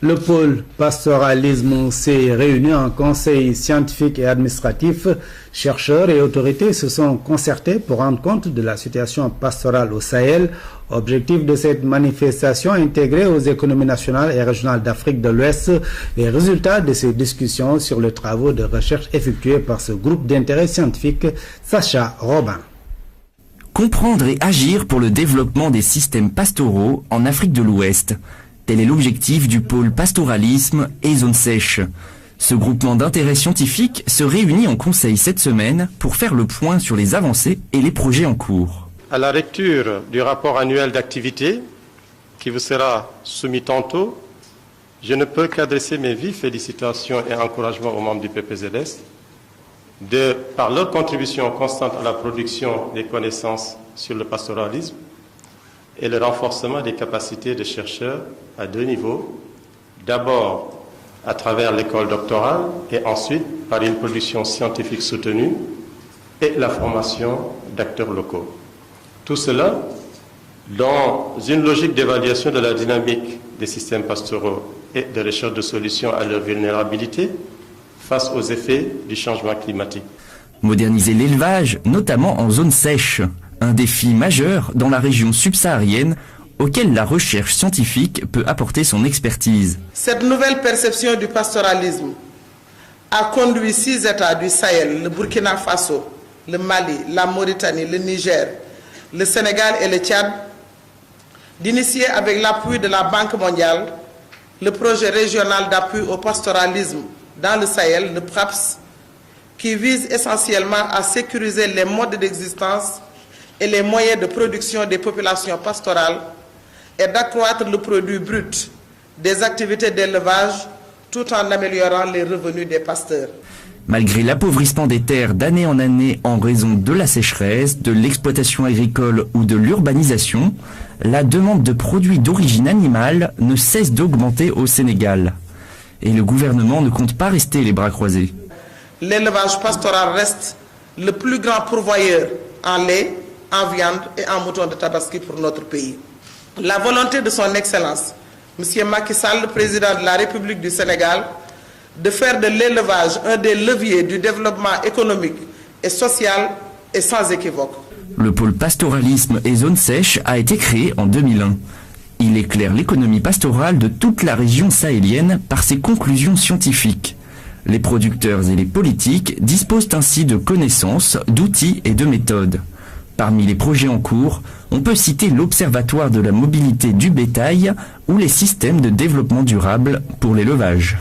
Le pôle pastoralisme s'est réuni en conseil scientifique et administratif. Chercheurs et autorités se sont concertés pour rendre compte de la situation pastorale au Sahel. Objectif de cette manifestation, intégrer aux économies nationales et régionales d'Afrique de l'Ouest les résultats de ces discussions sur les travaux de recherche effectués par ce groupe d'intérêt scientifique. Sacha Robin. Comprendre et agir pour le développement des systèmes pastoraux en Afrique de l'Ouest. Tel est l'objectif du pôle pastoralisme et zone sèche. Ce groupement d'intérêt scientifique se réunit en conseil cette semaine pour faire le point sur les avancées et les projets en cours. À la lecture du rapport annuel d'activité qui vous sera soumis tantôt, je ne peux qu'adresser mes vives félicitations et encouragements aux membres du PPZS par leur contribution constante à la production des connaissances sur le pastoralisme et le renforcement des capacités de chercheurs à deux niveaux, d'abord à travers l'école doctorale et ensuite par une production scientifique soutenue et la formation d'acteurs locaux. Tout cela dans une logique d'évaluation de la dynamique des systèmes pastoraux et de recherche de solutions à leur vulnérabilité face aux effets du changement climatique. Moderniser l'élevage, notamment en zone sèche, un défi majeur dans la région subsaharienne auquel la recherche scientifique peut apporter son expertise. Cette nouvelle perception du pastoralisme a conduit 6 États du Sahel, le Burkina Faso, le Mali, la Mauritanie, le Niger, le Sénégal et le Tchad, d'initier avec l'appui de la Banque mondiale le projet régional d'appui au pastoralisme dans le Sahel, le PRAPS, qui vise essentiellement à sécuriser les modes d'existence et les moyens de production des populations pastorales et d'accroître le produit brut des activités d'élevage tout en améliorant les revenus des pasteurs. Malgré l'appauvrissement des terres d'année en année en raison de la sécheresse, de l'exploitation agricole ou de l'urbanisation, la demande de produits d'origine animale ne cesse d'augmenter au Sénégal. Et le gouvernement ne compte pas rester les bras croisés. L'élevage pastoral reste le plus grand pourvoyeur en lait, en viande et en mouton de Tabaski pour notre pays. La volonté de son Excellence, M. Macky Sall, le président de la République du Sénégal, de faire de l'élevage un des leviers du développement économique et social est sans équivoque. Le pôle pastoralisme et zone sèche a été créé en 2001. Il éclaire l'économie pastorale de toute la région sahélienne par ses conclusions scientifiques. Les producteurs et les politiques disposent ainsi de connaissances, d'outils et de méthodes. Parmi les projets en cours, on peut citer l'Observatoire de la mobilité du bétail ou les systèmes de développement durable pour l'élevage.